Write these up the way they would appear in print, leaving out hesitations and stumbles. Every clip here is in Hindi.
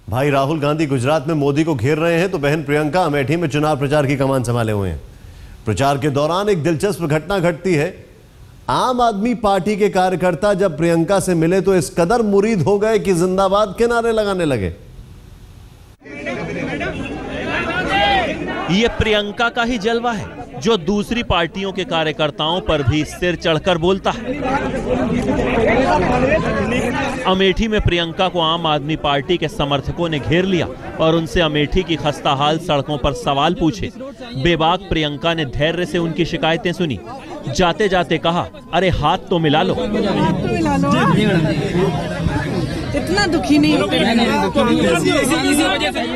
भाई राहुल गांधी गुजरात में मोदी को घेर रहे हैं तो बहन प्रियंका अमेठी में चुनाव प्रचार की कमान संभाले हुए हैं। प्रचार के दौरान एक दिलचस्प घटना घटती है। आम आदमी पार्टी के कार्यकर्ता जब प्रियंका से मिले तो इस कदर मुरीद हो गए कि जिंदाबाद के नारे लगाने लगे। ये प्रियंका का ही जलवा है जो दूसरी पार्टियों के कार्यकर्ताओं पर भी सिर चढ़कर बोलता है। अमेठी में प्रियंका को आम आदमी पार्टी के समर्थकों ने घेर लिया और उनसे अमेठी की खस्ताहाल सड़कों पर सवाल पूछे। बेबाक प्रियंका ने धैर्य से उनकी शिकायतें सुनी। जाते जाते कहा, अरे हाथ तो मिला लो। इतना दुखी नहीं।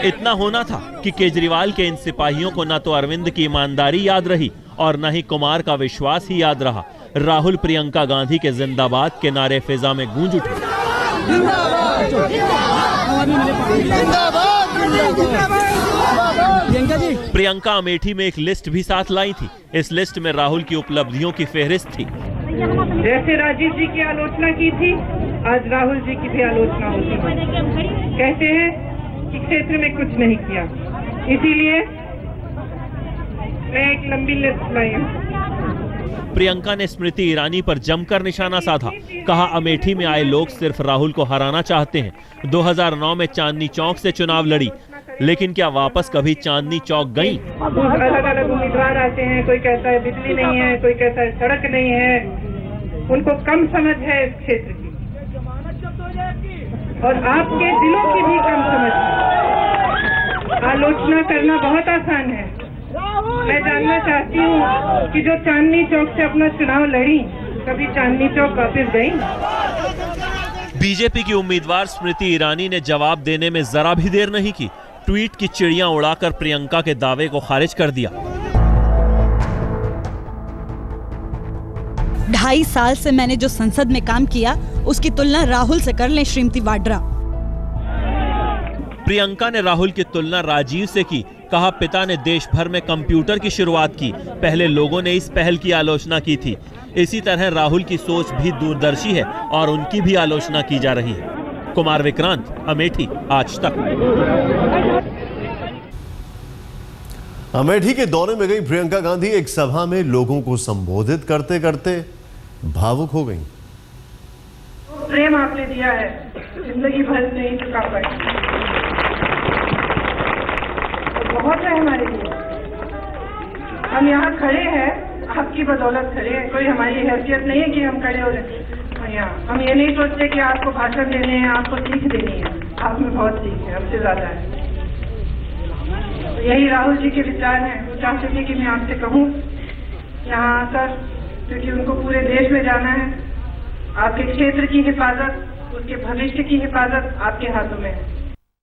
इतना होना था कि केजरीवाल के इन सिपाहियों को न तो अरविंद की ईमानदारी याद रही और न ही कुमार का विश्वास ही याद रहा। राहुल प्रियंका गांधी के जिंदाबाद के नारे फिजा में गूंज उठे। प्रियंका अमेठी में एक लिस्ट भी साथ लाई थी। इस लिस्ट में राहुल की उपलब्धियों की फेहरिस्त थी। जैसे राजीव जी की आलोचना की थी, आज राहुल जी की भी आलोचना होती है। कहते हैं कि क्षेत्र में कुछ नहीं किया, इसीलिए मैं एक लंबी लिस्ट लाई हूँ। प्रियंका ने स्मृति ईरानी पर जमकर निशाना साधा। कहा, अमेठी में आए लोग सिर्फ राहुल को हराना चाहते हैं। 2009 में चांदनी चौक से चुनाव लड़ी, लेकिन क्या वापस कभी चांदनी चौक गई? अलग अलग उम्मीदवार आते हैं, कोई कहता है बिजली नहीं है, कोई कहता है सड़क नहीं है। उनको कम समझ है इस क्षेत्र की और आपके दिलों की भी कम समझ है। आलोचना करना बहुत आसान है। मैं जानना चाहती हूँ कि जो चांदनी चौक से अपना चुनाव लड़ी, कभी चांदनी चौक वापस गई? बीजेपी की उम्मीदवार स्मृति ईरानी ने जवाब देने में जरा भी देर नहीं की। ट्वीट की चिड़ियां उड़ाकर प्रियंका के दावे को खारिज कर दिया। 2.5 साल से मैंने जो संसद में काम किया उसकी तुलना राहुल से कर लें श्रीमती वाड्रा। प्रियंका ने राहुल की तुलना राजीव से की। कहा, पिता ने देश भर में कंप्यूटर की शुरुआत की, पहले लोगों ने इस पहल की आलोचना की थी। इसी तरह राहुल की सोच भी दूरदर्शी है और उनकी भी आलोचना की जा रही है। कुमार विक्रांत, अमेठी, आज तक। अमेठी के दौरे में गई प्रियंका गांधी एक सभा में लोगों को संबोधित करते करते भावुक हो गईं। प्रेम आपने दिया है, जिंदगी भर नहीं चुका पाए। बहुत है हमारे लिए। हम यहाँ खड़े हैं, आपकी बदौलत खड़े हैं। कोई हमारी हैसियत नहीं है कि हम खड़े हो रहे यहाँ। हम ये नहीं सोचते कि आपको भाषण देने हैं, आपको सीख देनी है। आप में बहुत सीख है, हमसे ज्यादा है। तो यही राहुल जी के विचार हैं। वो चाहते थे कि मैं आपसे कहूँ यहाँ आकर, क्योंकि उनको पूरे देश में जाना है। आपके क्षेत्र की हिफाजत, उसके भविष्य की हिफाजत आपके हाथों में है।